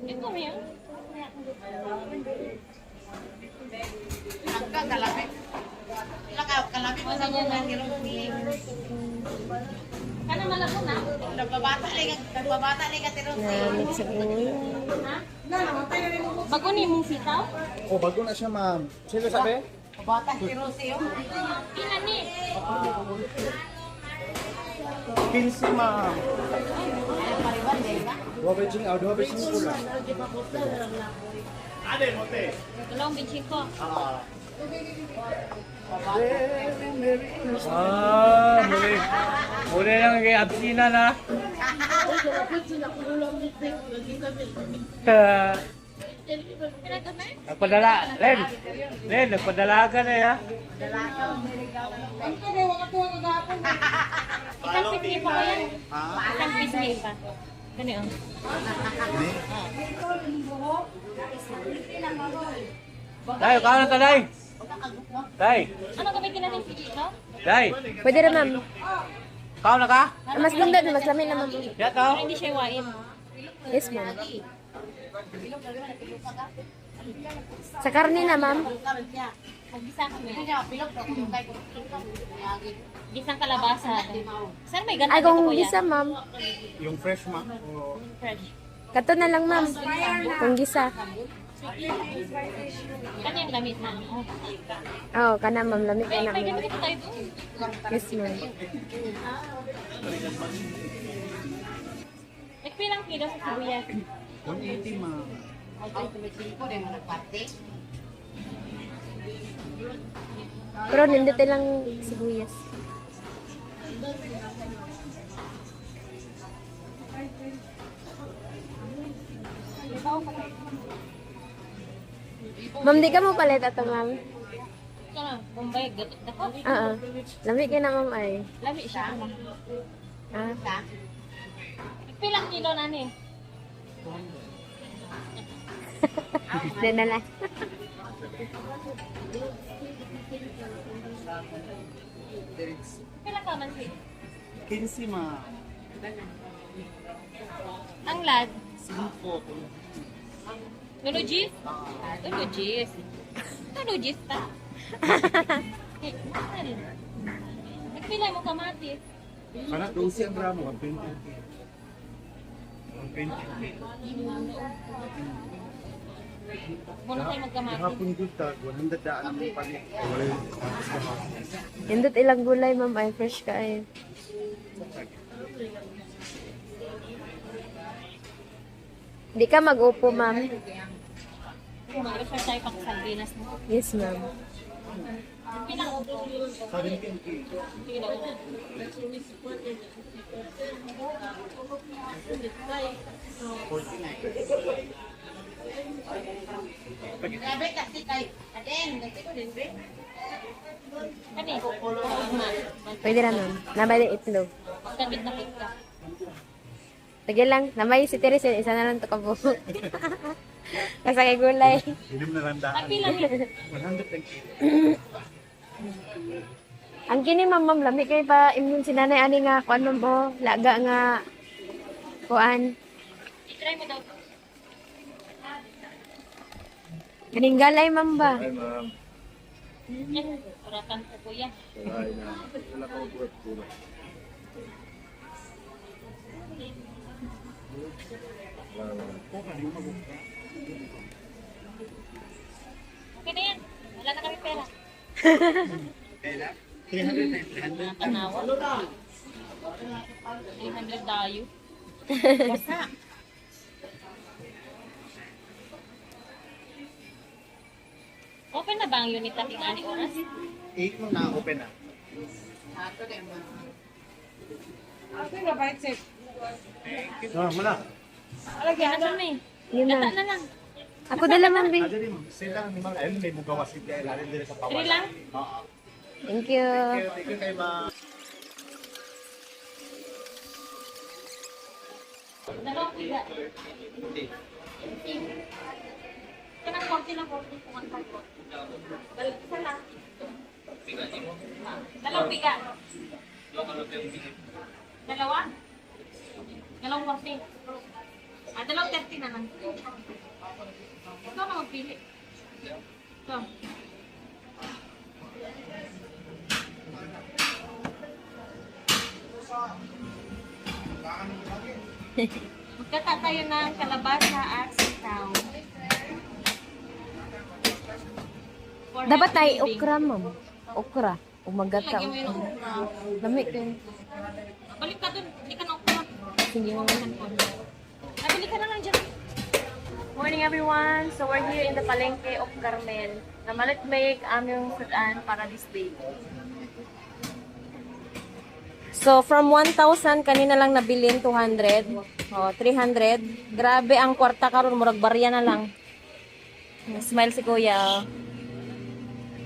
Ito mo yan. Kalapit. Kalapit mo sa mga tirong. Kana malabo na. Nagbabata ka tirong. Yan, sa ulo. Bago ni mong sitaw? Oh, bago na siya, ma'am. Sino sabi? Bata tirong siyo. Ina ni. 15, ma'am. Ay, pariwan din ka. Dua bejing pula. Dalawang bitching ko. muli. Muli lang kay Absina na. Nagpadala, Len, nagpadala ka na ya. Isang pisngi pa ko yan. Isang pisngi pa. Ganun. Tay, kaya na taday. Tay, Ano gamitin natin no? tay. Pwede rin, ma'am. Kaya na ka? Mas ganda, mas lamin naman po. Yato. Pero hindi siya iwain. Yes, ma'am. Sa karne na, ma'am. Maggisa kami. Pilok ko kung kay ko. Gisang kalabasa. Saan may ganda Ay, dito kung kuya? gisa, ma'am. Yung fresh, ma'am. Oh. Fresh. Kato na lang, ma'am. Kung gisa. Kanya yung lamit na. Oo, kana, ma'am. Lamig ka na, May ma'am. gamit ito tayo doon. Yes, ma'am. Nagpilang kilo sa sibuyas. 180, ma'am. Ay, tumitiko din mo nagparte. Pero nindot lang sibuyas. Ma'am, di ka mo palit ato, ma'am. Ito na, Bombay, gatot dako. Oo. Lamig ka na, ma'am, ay. Lami siya. Ah. Nagpilang kilo na ni. Di na lang. Pilang ka man si. 15, ma'am. Ang lad. 5. Nulujis? Nulujis. Nulujis ta. Nagpilay mo kamatis. Kana 12 ang gramo, 120. 120. Muna tayo magkamatis. Kahapon good tag, 100 daan ang palit. Wala yung tapos kahapon. Nindot ilang gulay, ma'am, ay. Fresh ka, ay. Di ka mag-upo, ma'am. Mag-refer tayo pang sardinas mo. Yes, ma'am. Pilang upo. 17 kilo. Sige na upo. Grabe kasi kay Aden, kasi ko din be. Kani, ugma. Pwede na, ma'am. Nabali itlog. Kabit na kita. Sige lang. Namay si Teresel. Isa na lang ito kabuo. Kasi kay gulay. Inom na lang daan. Nagpilang ni. 100 ang kilo. Ang kini, ma'am, ma'am. Lami kayo pa. Imun si nanay ani nga. Kuan, ma'am, oh. Laga nga. Kuan. I-try mo daw. Kaning galay, ma'am ba? Ay, ma'am. Yan, uratan ko kuya. Ay, na. Wala ka buhat-buhat. Okay na yan. Wala na kami pera. Kaya 300 Mga tanawa. 300 tayo. Basta. Open na ba ang unit natin ani oras? 8 mo na, open na. Ato din mo. Muna. Alagyan na dyan eh. Yun na. Gata na lang. Ako dala, ma'am, B. Ada din, sila ni Mang Ayun, may mugawa si Kaya Lalim din sa Three pawala. lang? Oo. Thank you. Thank you kay Ma. Dalawang piga. Kanang 40 lang 40 kung ang pagko. Isa lang. Dalawang piga. Dalawa? Dalawang 40. Dalawang 30. 20 na lang. Ikaw na magpili. Ito. Magkata tayo ng kalabasa at sitaw. For Dapat healthy tayo living. okra, ma'am. Okra. Umagata. Lagyan mo yung okra. Lami kayo. Balik ka dun. Hindi ka na okra. Sige. Nabili ka na lang dyan. Morning everyone. So we're here in the Palengke of Carmel. Namalit make aming sudan para this day. So from 1,000 kanina lang nabilin 200. Oh, 300. Grabe ang kwarta karon murag barya na lang. Smile si Kuya. Oh.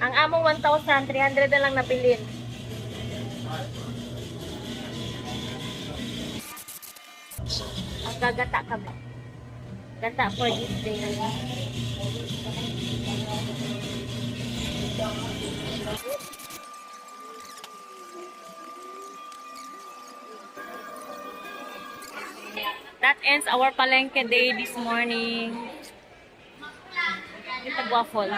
Ang among 1,000 300 na lang nabilin. Ang gagata ka ba? Gata for this day. That ends our palengke day this morning. Ito waffle.